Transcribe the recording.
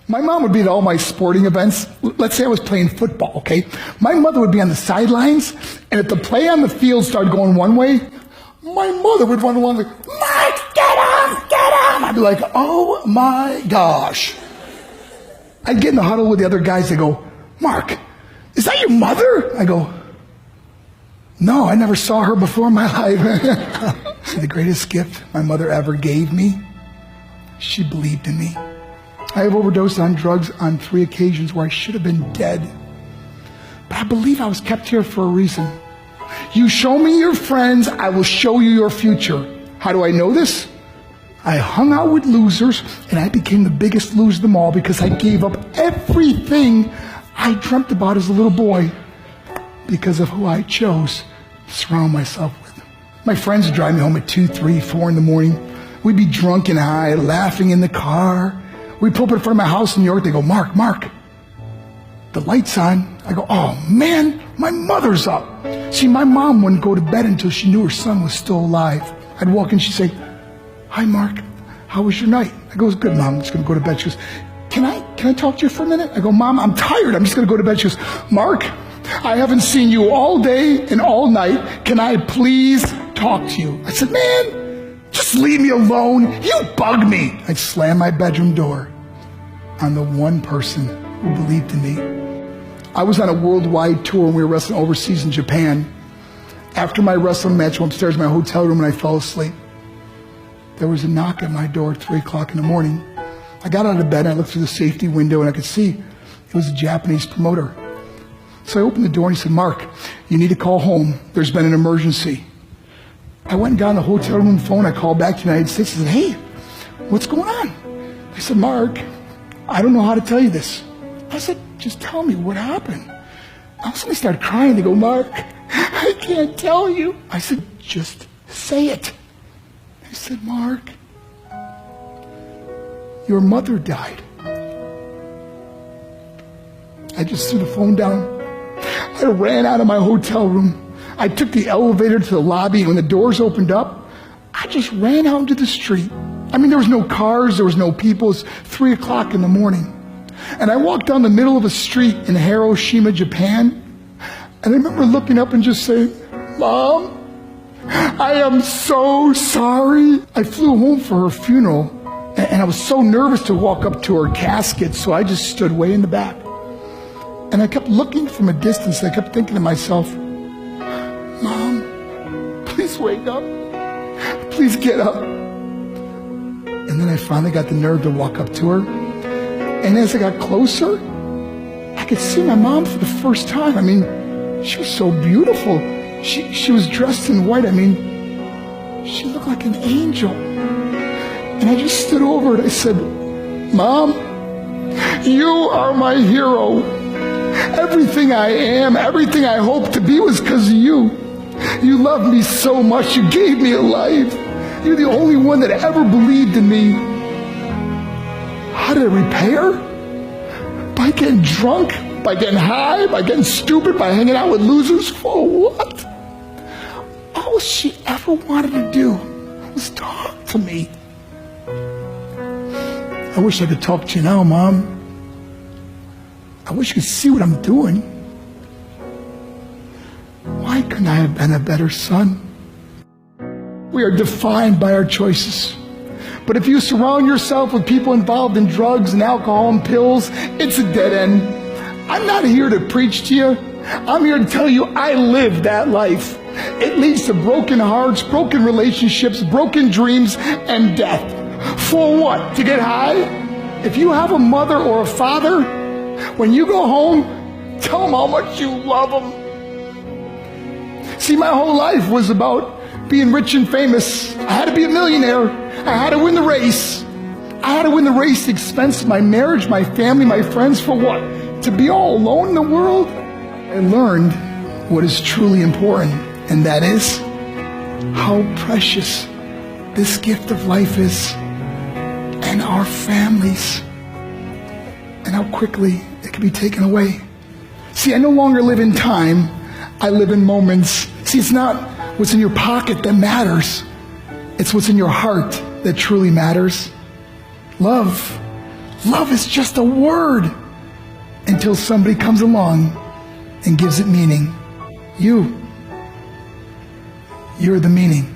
My mom would be at all my sporting events. Let's say I was playing football, okay? My mother would be on the sidelines, and if the play on the field started going one way, my mother would run along like, Mike, get him, get him! I'd be like, oh my gosh. I'd get in the huddle with the other guys. They go, Mark, is that your mother? I go, no, I never saw her before in my life. See, the greatest gift my mother ever gave me, she believed in me. I have overdosed on drugs on 3 occasions where I should have been dead. But I believe I was kept here for a reason. You show me your friends, I will show you your future. How do I know this? I hung out with losers, and I became the biggest loser of them all because I gave up everything I dreamt about as a little boy because of who I chose to surround myself with. My friends would drive me home at 2, 3, 4 in the morning. We'd be drunk and high, laughing in the car. We'd pull up in front of my house in New York. They go, Mark, the light's on. I go, oh man, my mother's up. See, my mom wouldn't go to bed until she knew her son was still alive. I'd walk in, she'd say, hi Mark, how was your night? I go, it's good, Mom, I'm just gonna go to bed. She goes, can I talk to you for a minute? I go, Mom, I'm tired, I'm just gonna go to bed. She goes, Mark, I haven't seen you all day and all night. Can I please talk to you? I said, man, just leave me alone. You bug me. I'd slam my bedroom door on the one person who believed in me. I was on a worldwide tour and we were wrestling overseas in Japan. After my wrestling match, I went upstairs in my hotel room and I fell asleep. There was a knock at my door at 3 o'clock in the morning. I got out of bed and I looked through the safety window and I could see it was a Japanese promoter. So I opened the door and he said, Mark, you need to call home. There's been an emergency. I went and got on the hotel room phone. I called back to the United States and said, hey, what's going on? They said, Mark, I don't know how to tell you this. I said, just tell me what happened. All of a sudden I started crying. They go, Mark, I can't tell you. I said, just say it. They said, Mark, your mother died. I just threw the phone down. I ran out of my hotel room. I took the elevator to the lobby, and when the doors opened up, I just ran out into the street. I mean, there was no cars, there was no people. It was 3 o'clock in the morning. And I walked down the middle of a street in Hiroshima, Japan, and I remember looking up and just saying, Mom, I am so sorry. I flew home for her funeral, and I was so nervous to walk up to her casket, so I just stood way in the back. And I kept looking from a distance. I kept thinking to myself, Mom, please wake up. Please get up. And then I finally got the nerve to walk up to her. And as I got closer, I could see my mom for the first time. I mean, she was so beautiful. She was dressed in white. I mean, she looked like an angel. And I just stood over her and I said, Mom, you are my hero. Everything I am, everything I hope to be was because of you. You loved me so much. You gave me a life. You're the only one that ever believed in me. How did I repay her? By getting drunk? By getting high? By getting stupid? By hanging out with losers? For what? All she ever wanted to do was talk to me. I wish I could talk to you now, Mom. I wish you could see what I'm doing. Why couldn't I have been a better son? We are defined by our choices. But if you surround yourself with people involved in drugs and alcohol and pills, it's a dead end. I'm not here to preach to you. I'm here to tell you I lived that life. It leads to broken hearts, broken relationships, broken dreams, and death. For what? To get high? If you have a mother or a father, when you go home, tell them how much you love them. See, my whole life was about being rich and famous. I had to be a millionaire. I had to win the race. I had to win the race at the expense of my marriage, my family, my friends. For what? To be all alone in the world? I learned what is truly important, and that is how precious this gift of life is, and our families, and how quickly it can be taken away. See, I no longer live in time. I live in moments. See, it's not what's in your pocket that matters. It's what's in your heart that truly matters. Love Love is just a word until somebody comes along and gives it meaning. You're the meaning.